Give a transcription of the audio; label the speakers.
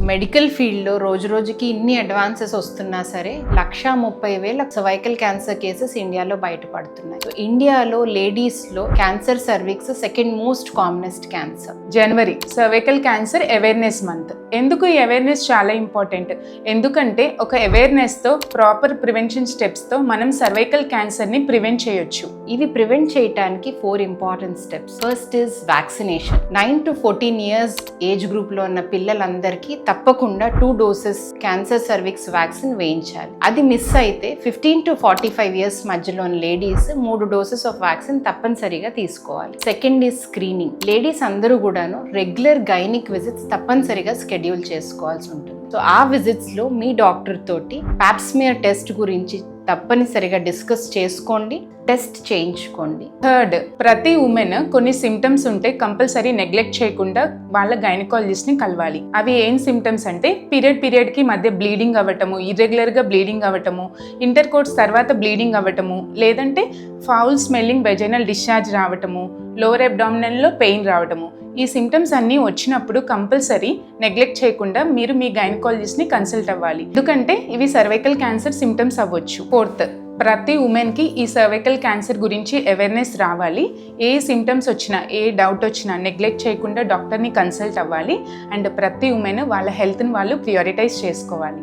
Speaker 1: Medical ఫీల్డ్లో రోజు రోజుకి ఇన్ని అడ్వాన్సెస్ వస్తున్నా సరే 130,000 సర్వైకల్ క్యాన్సర్ కేసెస్ ఇండియాలో బయటపడుతున్నాయి. సో ఇండియాలో లేడీస్లో cancer cervix second most commonest cancer.
Speaker 2: January cervical cancer awareness month. ఎందుకు ఈ అవేర్నెస్ చాలా ఇంపార్టెంట్? ఎందుకంటే ఒక అవేర్నెస్తో ప్రాపర్ ప్రివెన్షన్ స్టెప్స్తో మనం సర్వైకల్ క్యాన్సర్ని ప్రివెంట్ చేయొచ్చు.
Speaker 1: ఇవి ప్రివెంట్ చేయడానికి 4 important steps. First is vaccination. 9 to 14 years age గ్రూప్లో ఉన్న పిల్లలందరికీ తప్పకుండా 2 doses క్యాన్సర్ సర్విక్స్ వ్యాక్సిన్ వేయించాలి. అది మిస్ అయితే 15 to 45 ఇయర్స్ మధ్యలోని లేడీస్ 3 doses ఆఫ్ వ్యాక్సిన్ తప్పనిసరిగా తీసుకోవాలి. Second is screening. లేడీస్ అందరూ కూడాను రెగ్యులర్ గైనిక్ విజిట్స్ తప్పనిసరిగా షెడ్యూల్ చేసుకోవాల్సి ఉంటుంది. సో ఆ విజిట్స్లో మీ డాక్టర్ తోటి పాప్స్మియర్ టెస్ట్ గురించి తప్పనిసరిగా డిస్కస్ చేసుకోండి, టెస్ట్ చేయించుకోండి.
Speaker 2: థర్డ్, ప్రతి ఉమెన్ కొన్ని సిమ్టమ్స్ ఉంటే కంపల్సరీ నెగ్లెక్ట్ చేయకుండా వాళ్ళ గైనకాలజిస్ట్ని కలవాలి. అవి ఏం సిమ్టమ్స్ అంటే పీరియడ్కి మధ్య బ్లీడింగ్ అవ్వటము, ఇర్రెగ్యులర్గా బ్లీడింగ్ అవ్వటము, ఇంటర్ కోర్స్ తర్వాత బ్లీడింగ్ అవ్వటము, లేదంటే ఫౌల్ స్మెల్లింగ్ వెజైనల్ డిశ్చార్జ్ రావటము, లోవర్ అబ్డామినల్లో పెయిన్ రావటము. ఈ సిమ్టమ్స్ అన్నీ వచ్చినప్పుడు కంపల్సరీ నెగ్లెక్ట్ చేయకుండా మీరు మీ గైనకాలజిస్ట్ని కన్సల్ట్ అవ్వాలి. ఎందుకంటే ఇవి సర్వైకల్ క్యాన్సర్ సిమ్టమ్స్ అవ్వచ్చు. ఫోర్త్, ప్రతి ఉమెన్కి ఈ సర్వైకల్ క్యాన్సర్ గురించి అవేర్నెస్ రావాలి. ఏ సిమ్టమ్స్ వచ్చినా, ఏ డౌట్ వచ్చినా నెగ్లెక్ట్ చేయకుండా డాక్టర్ని కన్సల్ట్ అవ్వాలి. అండ్ ప్రతి ఉమెన్ వాళ్ళ హెల్త్ని వాళ్ళు ప్రియారిటైజ్ చేసుకోవాలి.